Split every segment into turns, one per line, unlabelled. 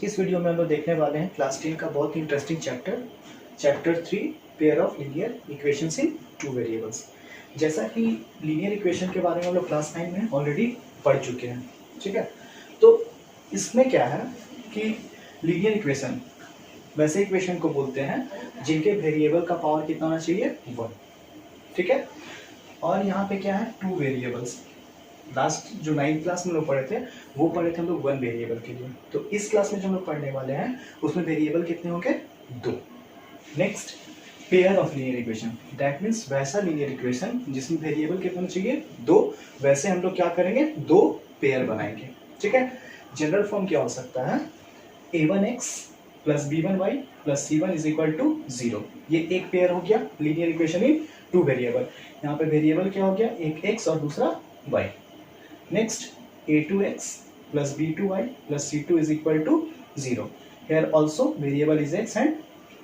की इस वीडियो में हम लोग देखने वाले हैं क्लास 10 का बहुत ही interesting chapter 3 pair of linear equations in two variables. जैसा कि लीनियर इक्वेशन के बारे में हम लोग क्लास 9 में ऑलरेडी पढ़ चुके हैं, ठीक है। तो इसमें क्या है कि लीनियर इक्वेशन वैसे इक्वेशन को बोलते हैं जिनके वेरिएबल का पावर कितना होना चाहिए, 1, ठीक है। और यहाँ पे क्या है, 2 वेरिएबल्स। लास्ट जो 9th क्लास में लोग पढ़े थे वो पढ़े थे हम लोग 1 वेरिएबल के लिए। तो इस क्लास में जो हम लोग पढ़ने वाले हैं उसमें वेरिएबल कितने होंगे, 2। Next, pair of linear equation, that means वैसा लीनियर इक्वेशन जिसमें वेरिएबल कितने होने चाहिए, 2। वैसे हम लोग क्या करेंगे, 2 पेयर बनाएंगे, ठीक है। जनरल फॉर्म क्या हो सकता है, a1x plus b1y plus c1 is equal to 0। ये एक पेयर हो गया लीनियर इक्वेशन इन 2 वेरिएबल। यहाँ पे वेरिएबल क्या हो गया, एक x और दूसरा y। Next, a2x plus b2y plus c2 is equal to 0. Here also variable is x and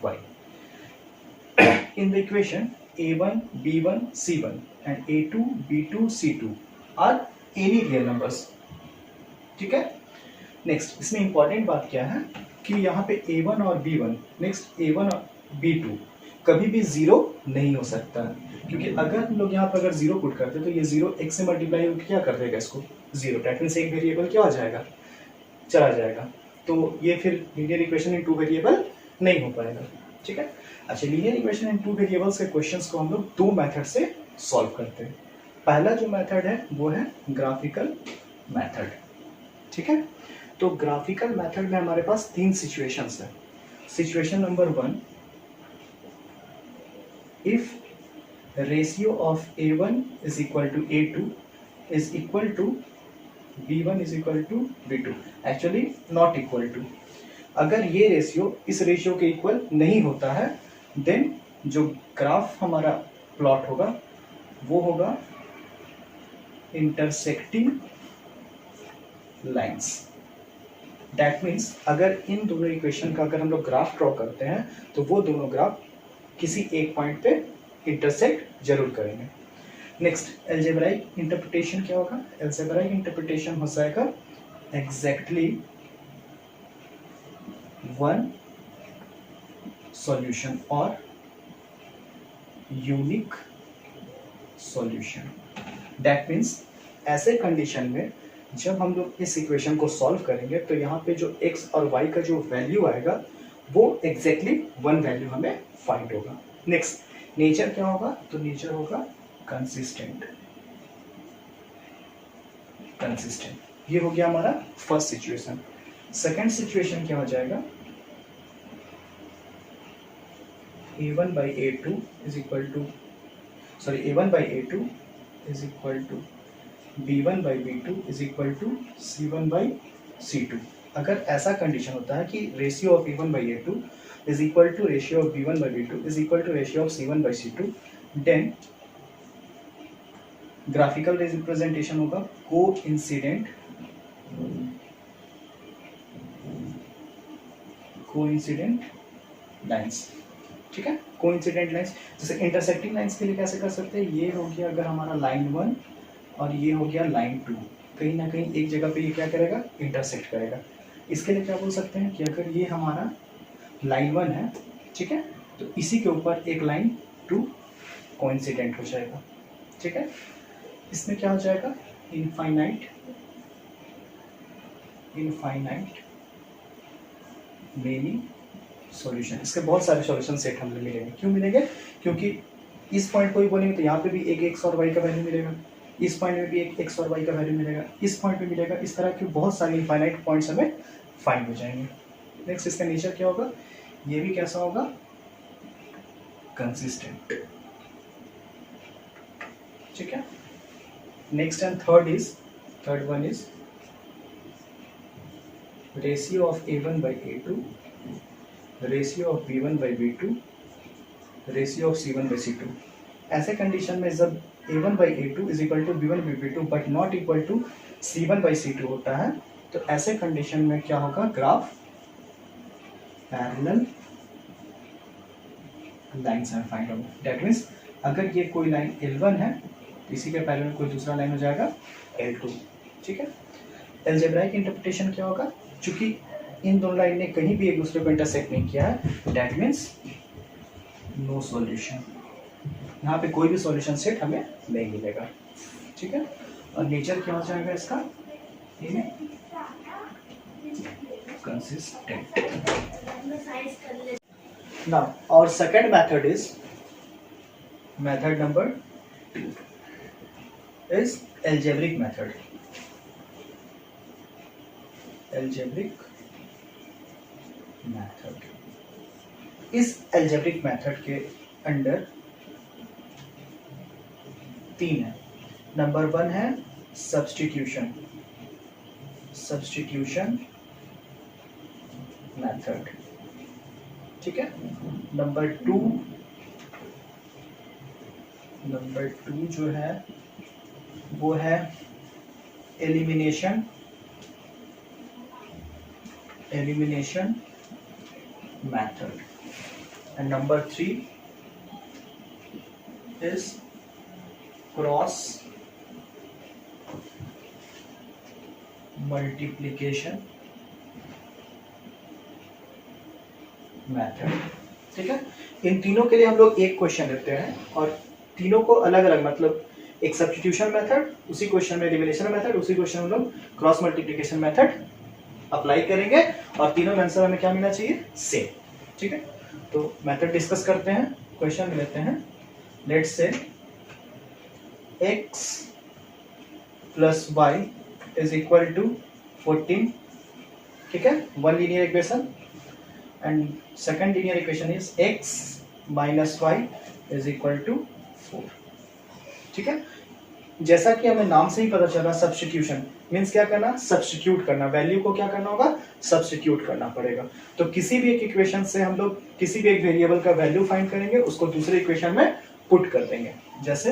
y. In the equation a1, b1, c1 and a2, b2, c2 are any real numbers. ठीक है। Next, इसमें important बात क्या है कि यहाँ पे a1 और b1, नेक्स्ट a1 और b2 कभी भी 0 नहीं हो सकता, क्योंकि अगर हम लोग यहाँ पर अगर 0 पुट करते तो ये 0 x से मल्टीप्लाई होकर क्या कर देगा इसको, 0। डेट मीन्स एक वेरिएबल क्या हो जाएगा, चला जाएगा। तो ये फिर लीनियर इक्वेशन इन 2 वेरिएबल नहीं हो पाएगा, ठीक है। अच्छा, लीनियर इक्वेशन इन 2 वेरिएबल्स के क्वेश्चंस को हम लोग 2 मेथड से सॉल्व करते हैं। पहला जो मेथड है वो है ग्राफिकल मेथड, ठीक है। तो ग्राफिकल मेथड में हमारे पास 3 सिचुएशंस है। Situation number 1, if ratio of a1 is equal to a2 is equal to b1 is equal to b2, actually not equal to। अगर ये रेशियो इस रेशियो के इक्वल नहीं होता है देन जो ग्राफ हमारा प्लॉट होगा वो होगा इंटरसेक्टिंग लाइंस। दैट मीन्स अगर इन दोनों इक्वेशन का अगर हम लोग ग्राफ ड्रॉ करते हैं तो वो दोनों ग्राफ किसी एक पॉइंट पे इंटरसेक्ट जरूर करेंगे। नेक्स्ट, एल्जेब्राइक इंटरप्रिटेशन क्या होगा, एल्जेब्राइक इंटरप्रिटेशन हो जाएगा एग्जैक्टली वन सॉल्यूशन और यूनिक सॉल्यूशन। दैट मीन्स ऐसे कंडीशन में जब हम लोग इस इक्वेशन को सॉल्व करेंगे तो यहाँ पे जो x और y का जो वैल्यू आएगा वो एग्जैक्टली 1 वैल्यू हमें फाइंड होगा। नेक्स्ट, नेचर क्या होगा, तो नेचर होगा कंसिस्टेंट। ये हो गया हमारा फर्स्ट सिचुएशन। सेकंड सिचुएशन क्या हो जाएगा, a1 by a2 is equal to a1 by a2 is equal to b1 by b2 is equal to c1 by c2। अगर ऐसा कंडीशन होता है कि ratio of a1 by a2 is equal to ratio of b1 by b2 is equal to ratio of c1 by c2, then graphical representation होगा coincident lines, ठीक है। Coincident lines, जैसे intersecting lines के लिए कैसे कर सकते हैं, ये हो गया अगर हमारा लाइन 1 और ये हो गया लाइन 2, कहीं ना कहीं एक जगह पे ये क्या करेगा, इंटरसेक्ट करेगा। इसके लिए क्या बोल सकते हैं कि अगर ये हमारा लाइन 1 है, ठीक है, तो इसी के ऊपर एक लाइन 2 कोइंसिडेंट हो जाएगा, ठीक है। इसमें क्या हो जाएगा, इनफाइनाइट मेनी सॉल्यूशन। इसके बहुत सारे सॉल्यूशन सेट हमें मिलेंगे। क्यों मिलेंगे, क्योंकि इस पॉइंट को ही बोलेंगे तो यहाँ पे भी एक x और y का वैल्यू मिलेगा, इस पॉइंट में भी एक x और y का वैल्यू मिलेगा, इस पॉइंट में मिलेगा। इस तरह के बहुत सारे इनफाइनाइट पॉइंट्स हमें फाइंड हो जाएंगे। नेक्स्ट, इसका नेचर क्या होगा, ये भी कैसा होगा, कंसिस्टेंट, ठीक है। Next and third one is ratio of a1 by a2, ratio of b1 by b2, ratio of c1 by c2। ऐसे कंडीशन में जब a1 by a2 is equal to b1 by b2 but not equal to c1 by c2 होता है तो ऐसे condition में क्या होगा, ग्राफ पैरेलल लाइन्स हैं फाइंड होगा। दैट मीन्स अगर ये कोई लाइन L1 है इसी के पैरेलल कोई दूसरा लाइन हो जाएगा L2, ठीक है। एल्जेब्राइक इंटरप्रिटेशन क्या होगा, चूंकि इन दोनों लाइन ने कहीं भी एक दूसरे को इंटरसेक्ट नहीं किया है, दैट मीन्स नो सॉल्यूशन। यहाँ पे कोई भी सॉल्यूशन सेट हमें नहीं मिलेगा, ठीक है। और नेचर क्या हो जाएगा इसका, कंसिस्टेंट। नाउ और second method is method number 2 is algebraic method. Algebraic method, इस एल्जेब्रिक मेथड के अंडर 3 है। नंबर 1 है सब्स्टिट्यूशन, सब्स्टिट्यूशन मेथड, ठीक है। नंबर 2 जो है वो है elimination method, and number 3 is cross multiplication method, ठीक है। इन तीनों के लिए हम लोग एक क्वेश्चन लेते हैं और तीनों को अलग अलग, मतलब एक सब्स्टिट्यूशन मेथड, उसी क्वेश्चन में एलिमिनेशन मेथड, उसी क्वेश्चन में हम लोग क्रॉस मल्टीप्लिकेशन मेथड अप्लाई करेंगे और तीनों में आंसर हमें क्या मिलना चाहिए, सेम, ठीक है। तो मेथड डिस्कस करते हैं, क्वेश्चन लेते हैं। Let's say x plus y is equal to 14, ठीक है, one linear equation. And second linear equation is x minus y is equal to 4, ठीक है। जैसा कि हमें नाम से ही पता चला, सब्स्टिट्यूशन मीन्स क्या करना, सब्स्टिट्यूट करना, वैल्यू को क्या करना होगा, सब्स्टिट्यूट करना पड़ेगा। तो किसी भी एक इक्वेशन से हम लोग किसी भी एक वेरिएबल का वैल्यू फाइंड करेंगे, उसको दूसरे इक्वेशन में पुट कर देंगे। जैसे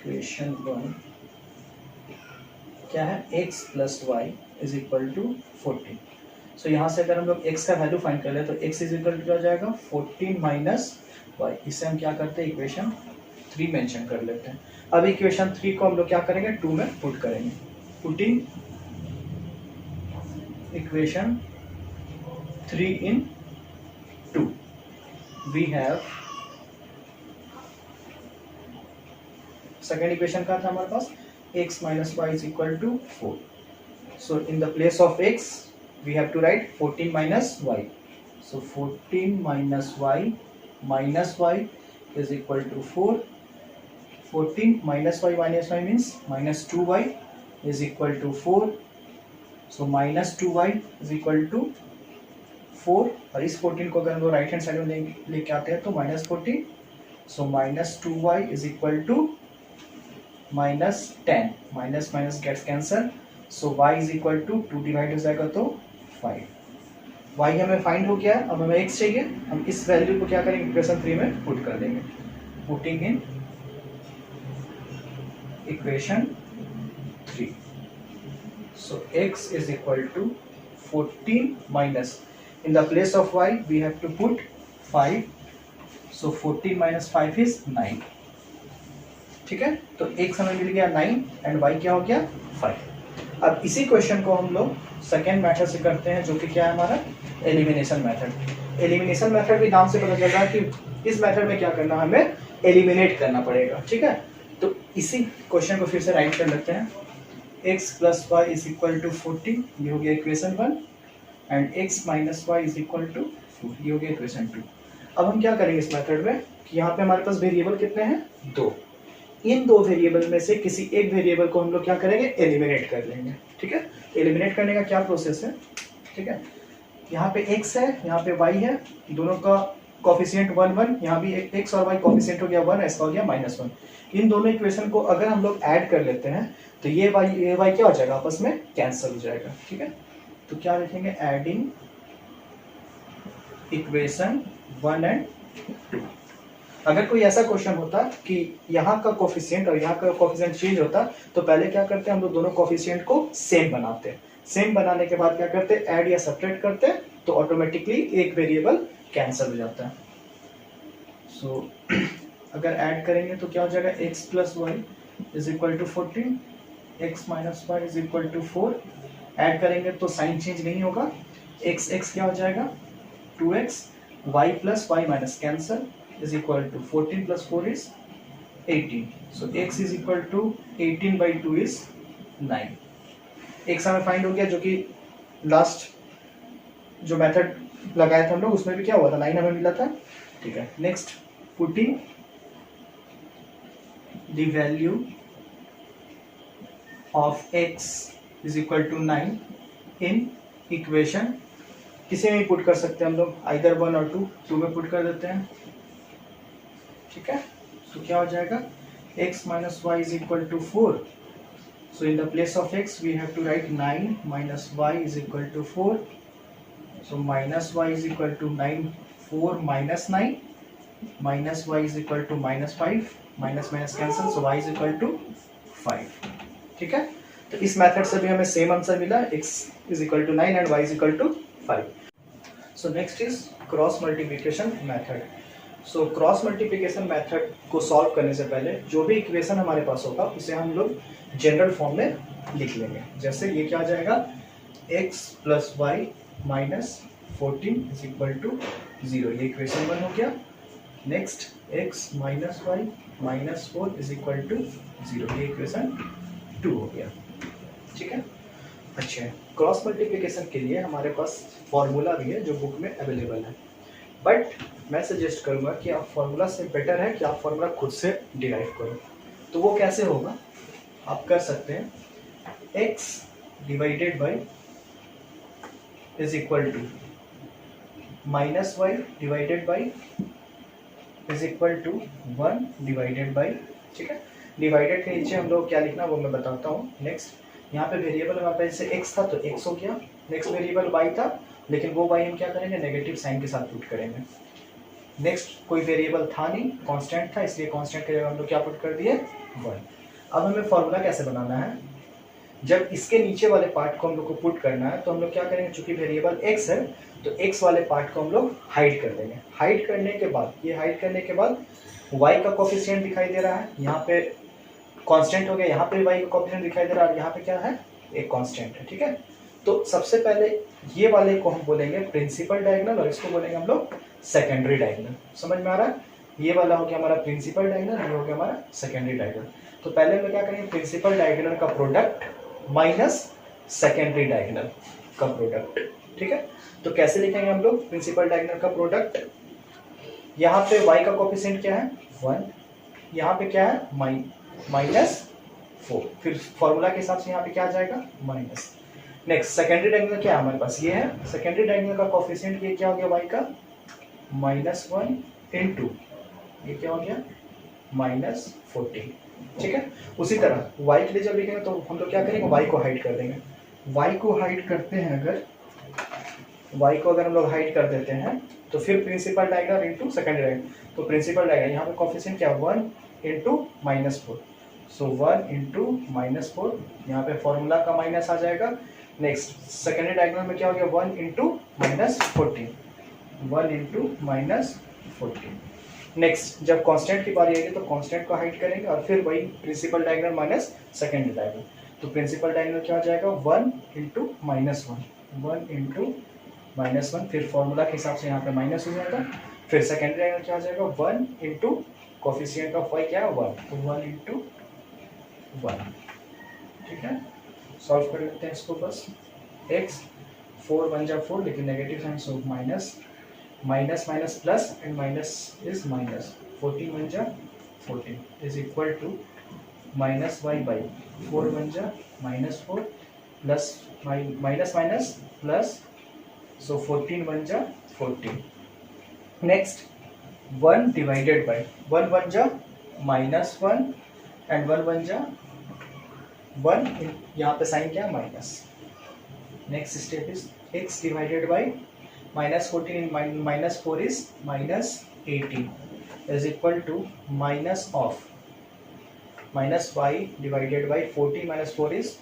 इक्वेशन 1 क्या है, x plus y is equal to 14। So यहाँ से अगर हम लोग x का वैल्यू फाइंड कर ले तो x इज इक्वल टू क्या हो जाएगा, 14 माइनस वाई। इससे हम क्या करते हैं, इक्वेशन 3 मेंशन कर लेते हैं। अब इक्वेशन 3 को हम लोग क्या करेंगे, 2 में पुट करेंगे। Putting equation 3 in 2 we have, second equation का था हमारे पास x minus y is equal to 4। So in the place of x we have to write 14 minus y. So 14 minus y is equal to 4. 14 minus y means minus 2y is equal to 4. So minus 2y is equal to 4. और इस 14 को अगर हम लोग right hand side में लेके आते हैं तो minus 14. So minus 2y is equal to minus 10. Minus minus gets cancelled. So y is equal to 2 divide हो जाएगा तो 5। y हमें फाइंड हो गया, अब हमें x चाहिए। हम इस वैल्यू को क्या करेंगे, इक्वेशन 3 में पुट कर देंगे। Putting in equation 3, so x is equal to 14 minus, in the place of y we have to put 5, so 14 minus 5 is 9, ठीक है। तो x हमें मिल गया 9 एंड y क्या हो गया 5। अब इसी क्वेश्चन को हम लोग सेकेंड मेथड से करते हैं, जो कि क्या है हमारा, एलिमिनेशन मेथड। एलिमिनेशन मेथड भी नाम से पता चल रहा है कि इस मेथड में क्या करना, हमें एलिमिनेट करना पड़ेगा, ठीक है। तो इसी क्वेश्चन को फिर से राइट कर लेते हैं। x plus y is equal to 14, ये हो गया equation 1, and x minus y is equal to 4, ये हो गया इक्वेशन 2। अब हम क्या करेंगे इस मेथड में कि यहाँ पे हमारे पास वेरिएबल कितने हैं, 2। इन 2 वेरिएबल में से किसी एक वेरिएबल को हम लोग क्या करेंगे, एलिमिनेट कर लेंगे, ठीक है। एलिमिनेट करने का क्या प्रोसेस है, ठीक है। यहाँ पे x है, यहाँ पे y है, दोनों का कोफिशिएंट 1 1, यहाँ भी x और y कोफिशिएंट हो गया 1, ऐसा हो गया -1। इन दोनों इक्वेशन को अगर हम लोग ऐड कर लेते हैं तो ये y क्या हो जाएगा, आपस में कैंसिल हो जाएगा, ठीक है। तो क्या लिखेंगे, एडिंग इक्वेशन 1 एंड 2। अगर कोई ऐसा क्वेश्चन होता कि यहाँ का कोफिशिएंट और यहाँ का कोफिशिएंट चेंज होता तो पहले क्या करते हैं, हम लोग दोनों कोफिशिएंट को सेम बनाते हैं। सेम बनाने के बाद क्या करते हैं, ऐड या सब्ट्रैक्ट करते हैं, तो ऑटोमेटिकली एक वेरिएबल कैंसिल हो जाता है। सो अगर ऐड करेंगे तो क्या हो जाएगा, x plus y is equal to 14, x minus y is equal to 4। Add करेंगे तो साइन चेंज नहीं होगा, x x क्या हो जाएगा 2x, y plus y minus cancel is equal to 14 plus 4 is 18। So x is equal to 18 by 2 is 9। x हमें find हो गया, जो कि लास्ट जो मेथड लगाया था हम लोग उसमें भी क्या हुआ था, 9 हमें मिला था। ठीक है, next putting the value of x is equal to 9 in equation, किसी में पुट कर सकते हैं हम लोग, आइदर 1 और 2 में पुट कर देते हैं। ठीक है, तो क्या हो जाएगा, x minus y is equal to 4। So in the place of x we have to write 9 minus y is equal to 4। So minus y is equal to 9, 4 minus 9, minus y is equal to minus 5, minus minus cancel, so y is equal to 5। ठीक है, तो इस method से भी हमें same answer मिला, x is equal to 9 and y is equal to 5। So next is cross multiplication method. So cross multiplication method को solve करने से पहले जो भी इक्वेशन हमारे पास होगा उसे हम लोग जनरल फॉर्म में लिख लेंगे। जैसे ये क्या आ जाएगा, x plus y minus 14 is equal to 0, ये इक्वेशन 1 हो गया। Next x minus y minus 4 is equal to 0, ये इक्वेशन 2 हो गया। ठीक है, अच्छा, क्रॉस मल्टीप्लिकेशन के लिए हमारे पास फॉर्मूला भी है जो बुक में अवेलेबल है, बट मैं सजेस्ट करूंगा कि आप फॉर्मूला से बेटर है कि आप फॉर्मूला खुद से डिराइव करो। तो वो कैसे होगा, आप कर सकते हैं x divided by is equal to minus y divided by is equal to 1 divided by. ठीक है, डिवाइडेड के नीचे हम लोग क्या लिखना वो मैं बताता हूँ। नेक्स्ट यहाँ पे वेरिएबल हमारे पास जैसे x था तो x हो गया, नेक्स्ट वेरिएबल y था लेकिन वो y हम क्या करेंगे, नेगेटिव साइन के साथ पुट करेंगे। नेक्स्ट कोई वेरिएबल था नहीं, कांस्टेंट था, इसलिए कांस्टेंट के जगह हम लोग क्या पुट कर दिए 1। अब हमें फॉर्मूला कैसे बनाना है, जब इसके नीचे वाले पार्ट को हम लोग को पुट करना है तो हम लोग क्या करेंगे, चूंकि वेरिएबल x है तो x वाले पार्ट को हम लोग हाइड कर देंगे। हाइड करने के बाद, ये हाइड करने के बाद y का कोफिशिएंट दिखाई दे रहा है, यहाँ पे कांस्टेंट हो गया, यहाँ पे y का कोफिशिएंट दिखाई दे रहा है और यहाँ पे क्या है, एक कांस्टेंट है। ठीक है, तो सबसे पहले ये वाले को हम बोलेंगे प्रिंसिपल डायगोनल और इसको बोलेंगे हम लोग सेकेंडरी डायगोनल। समझ में आ रहा है, ये वाला हो गया हमारा प्रिंसिपल डायगोनल, ये हो गया हमारा सेकेंडरी डायगोनल। तो पहले हम क्या करेंगे, प्रिंसिपल डायगोनल का प्रोडक्ट माइनस सेकेंडरी डायगोनल का प्रोडक्ट। ठीक है, तो कैसे लिखेंगे हम लोग प्रिंसिपल डायगोनल का प्रोडक्ट, यहाँ पे y का कोफिशिएंट क्या है 1, यहाँ पे क्या है माइनस 4, फिर फॉर्मूला के हिसाब से यहाँ पे क्या आ जाएगा माइनस। नेक्स्ट सेकेंडरी डायगोनल क्या है हमारे पास, ये है सेकेंडरी डायगोनल का कोफिशिएंट, ये क्या हो गया y का -1 इंटू ये क्या हो गया -14। ठीक है, उसी तरह y के लिए जब लिखेंगे तो हम लोग क्या करेंगे, y को हाइड कर देंगे। y को हाइड करते हैं, अगर y को अगर हम लोग हाइड कर देते हैं तो फिर principal diagonal into secondary diagonal, तो प्रिंसिपल डायगोनल यहाँ पे कोफिशिएंट क्या 1 इंटू -4, सो 1 इंटू -4, यहाँ पे फॉर्मूला का माइनस आ जाएगा। नेक्स्ट सेकेंडरी डायगोनल में क्या हो गया 1 इंटू -14, 1 इंटू -14। नेक्स्ट जब कांस्टेंट की बारी आएगी तो कांस्टेंट को हाइड करेंगे और फिर वही principal diagonal minus secondary diagonal, तो प्रिंसिपल डायगोनल क्या हो जाएगा 1 इंटू -1, 1 इंटू -1, फिर फॉर्मूला के हिसाब से यहाँ पे माइनस हो जाएगा। फिर सेकेंडरी डायगोनल क्या हो जाएगा 1 इंटू कोफिशिएंट ऑफ y क्या है 1, तो 1 इंटू 1। ठीक है, सॉल्व कर लेते हैं इसको बस। x 4 1 जा 4, लेकिन negative sign, so minus minus minus plus and minus is minus, 14 1 जा 14 is equal to minus y by 4 1 जा -4 plus minus minus plus, so 14 1 जा 14। नेक्स्ट 1 डिवाइडेड बाई 1 1 जा -1 एंड 1 1 जा 1, यहाँ पे साइन क्या minus. Next step is x divided by -14 in -4 is -18 is equal to minus of -y divided by 14 -4 is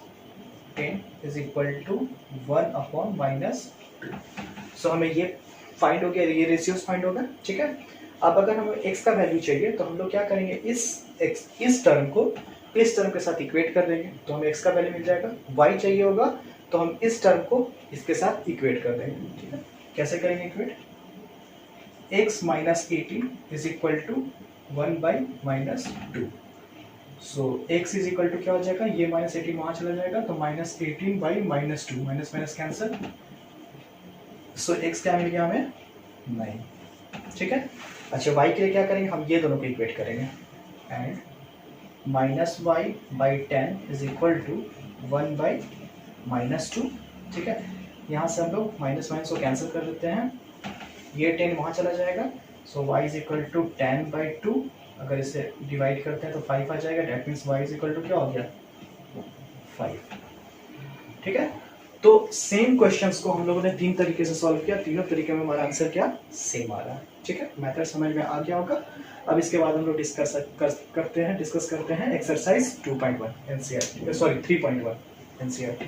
10 is equal to 1 upon -2। So हमें ये find हो गया, ये रेशियोज फाइंड होगा। ठीक है, अब अगर हमें x का वैल्यू चाहिए तो हम लोग क्या करेंगे, इस टर्म को इस टर्म के साथ इक्वेट कर देंगे तो हमें x का वैल्यू मिल जाएगा। y चाहिए होगा तो हम इस टर्म को इसके साथ इक्वेट कर देंगे। ठीक है, कैसे करेंगे equate, x minus 18 is equal to 1 by minus 2। So x is equal to क्या हो जाएगा, ये माइनस 18 वहां चला जाएगा तो minus 18 by minus 2, minus minus cancel. So x क्या मिल गया हमें, 9। ठीक है, अच्छा y के लिए क्या करेंगे, हम ये दोनों को इक्वेट करेंगे and minus y by 10 is equal to 1 by minus 2। ठीक है, यहाँ से हम लोग माइनस माइनस को कैंसिल कर देते हैं, ये 10 वहाँ चला जाएगा। So y is equal to 10 by 2, अगर इसे डिवाइड करते हैं तो 5 आ जाएगा। That means y is equal to क्या हो गया, 5। ठीक है, तो सेम क्वेश्चंस को हम लोगों ने 3 तरीके से सॉल्व किया, तीनों तरीके में हमारा आंसर क्या सेम आ रहा है। ठीक है, मेथड समझ में आ गया होगा। अब इसके बाद हम लोग डिस्कस करते हैं एक्सरसाइज 2.1 एनसीईआरटी, सॉरी 3.1 एनसीईआरटी।